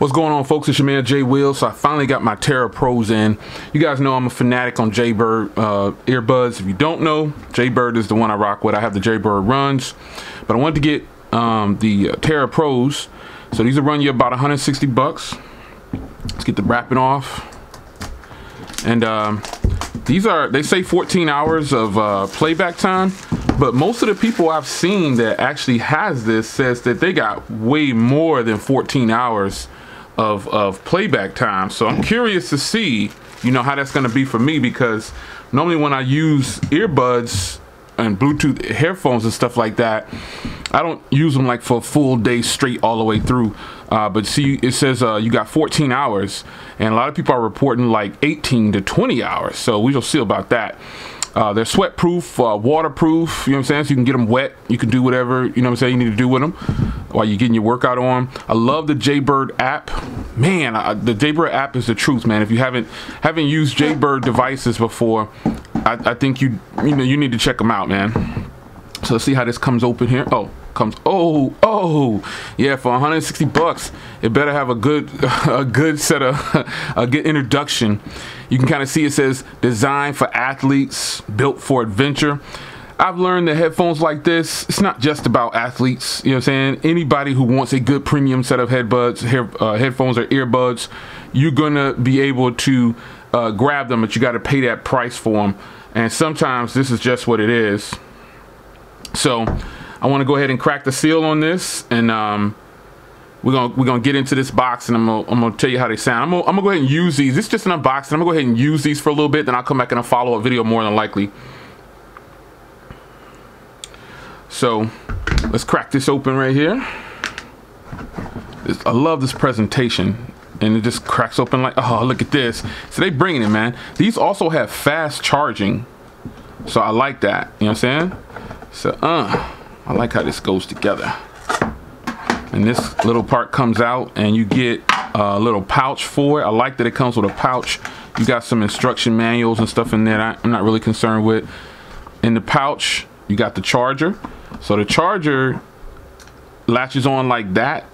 What's going on, folks? It's your man Jay Will. So I finally got my Tarah Pros in. You guys know I'm a fanatic on Jaybird earbuds. If you don't know, Jaybird is the one I rock with. I have the Jaybird runs, but I wanted to get the Tarah Pros. So these will run you about 160 bucks. Let's get the wrapping off. And these are, they say 14 hours of playback time, but most of the people I've seen that actually has this says that they got way more than 14 hours of playback time. So I'm curious to see, you know, how that's going to be for me, because normally when I use earbuds and Bluetooth headphones and stuff like that, I don't use them like for a full day straight all the way through. But see, it says you got 14 hours, and a lot of people are reporting like 18 to 20 hours. So we will see about that. They're sweat proof, waterproof, you know what I'm saying? So you can get them wet. You can do whatever, you know what I'm saying, you need to do with them while you're getting your workout on. I love the Jaybird app. Man, the Jaybird app is the truth, man. If you haven't used Jaybird devices before, I think you need to check them out, man. So let's see how this comes open here. Oh, yeah, for 160 bucks, it better have a good set of a good introduction. You can kind of see it says designed for athletes, built for adventure. I've learned that headphones like this, it's not just about athletes, you know what I'm saying? Anybody who wants a good premium set of headphones or earbuds, you're gonna be able to grab them, but you got to pay that price for them. And sometimes this is just what it is. So I want to go ahead and crack the seal on this, and we're gonna get into this box, and I'm gonna tell you how they sound. I'm gonna go ahead and use these. It's just an unboxing. I'm gonna go ahead and use these for a little bit, then I'll come back in a follow-up video more than likely. So let's crack this open right here. I love this presentation, and it just cracks open like, oh, look at this. So they bringing it, man. These also have fast charging, so I like that. You know what I'm saying? So I like how this goes together. And this little part comes out, and you get a little pouch for it. I like that it comes with a pouch. You got some instruction manuals and stuff in there that I'm not really concerned with. In the pouch, you got the charger. So the charger latches on like that,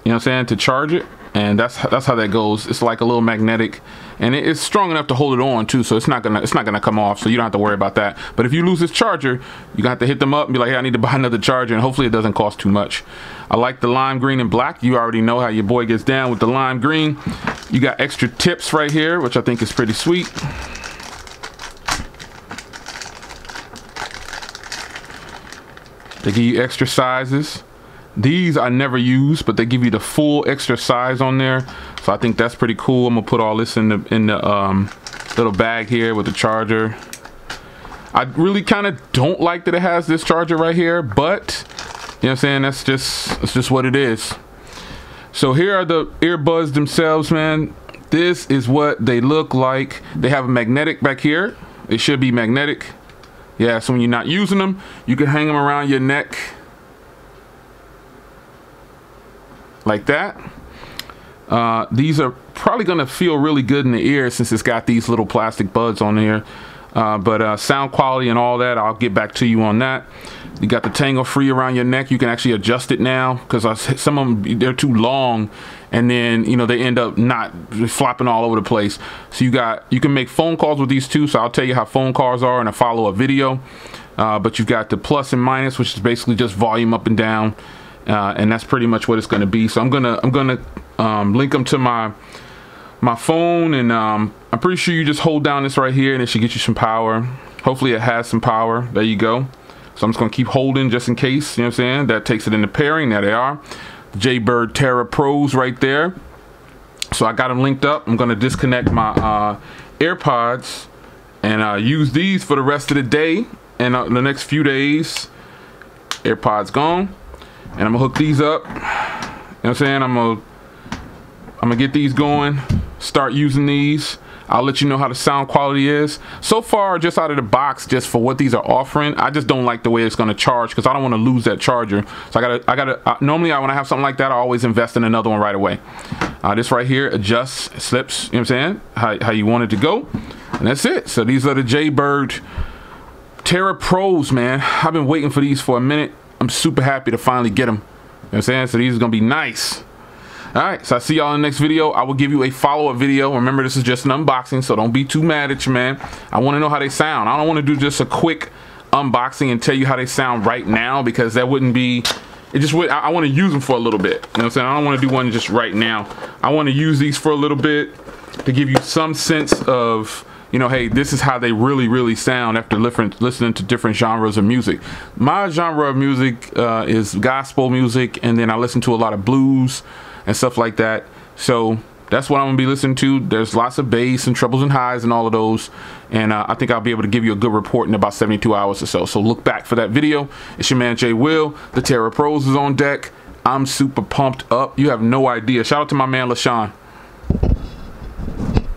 you know what I'm saying, to charge it. And that's how that goes. It's like a little magnetic, and it's strong enough to hold it on too, so it's not gonna come off, so you don't have to worry about that. But if you lose this charger, you have to hit them up and be like, hey, I need to buy another charger, and hopefully it doesn't cost too much. I like the lime green and black. You already know how your boy gets down with the lime green. You got extra tips right here, which I think is pretty sweet. They give you extra sizes. These I never use, but they give you the full extra size on there, so I think that's pretty cool. I'm gonna put all this in the little bag here with the charger. I really kind of don't like that it has this charger right here, but you know what I'm saying, that's just what it is. So here are the earbuds themselves, man. This is what they look like. They have a magnetic back here. It should be magnetic. Yeah, so when you're not using them, you can hang them around your neck like that. These are probably gonna feel really good in the ear since it's got these little plastic buds on here. But sound quality and all that, I'll get back to you on that. You got the tangle free around your neck. You can actually adjust it now, because some of them, they're too long, and then you know they end up not flopping all over the place. So you can make phone calls with these too, so I'll tell you how phone calls are in a follow-up video. But you've got the plus and minus, which is basically just volume up and down. And that's pretty much what it's going to be. So I'm gonna link them to my phone, and I'm pretty sure you just hold down this right here, and it should get you some power. Hopefully it has some power. There you go. So I'm just gonna keep holding just in case. You know what I'm saying? That takes it into pairing. There they are, Jaybird Tarah Pros right there. So I got them linked up. I'm gonna disconnect my AirPods and use these for the rest of the day and the next few days. AirPods gone. And I'm gonna hook these up. You know what I'm saying? I'm gonna get these going, start using these. I'll let you know how the sound quality is. So far, just out of the box, just for what these are offering, I just don't like the way it's gonna charge, because I don't want to lose that charger. So normally when I have something like that, I always invest in another one right away. This right here adjusts, slips, you know what I'm saying? How you want it to go. And that's it. So these are the Jaybird Tarah Pros, man. I've been waiting for these for a minute. I'm super happy to finally get them. You know what I'm saying? So these are gonna be nice. All right, so I see y'all in the next video. I will give you a follow-up video. Remember, this is just an unboxing, so don't be too mad at you, man. I want to know how they sound. I don't want to do just a quick unboxing and tell you how they sound right now, because that wouldn't be, it just would, I want to use them for a little bit. You know what I'm saying? I don't want to do one just right now. I want to use these for a little bit to give you some sense of, you know, hey, this is how they really sound after listening to different genres of music. My genre of music is gospel music, and then I listen to a lot of blues and stuff like that. So that's what I'm gonna be listening to. There's lots of bass and trebles and highs and all of those, and I think I'll be able to give you a good report in about 72 hours or so. So look back for that video. It's your man Jay Will. The Tarah Pros is on deck. I'm super pumped up. You have no idea. Shout out to my man LaShawn.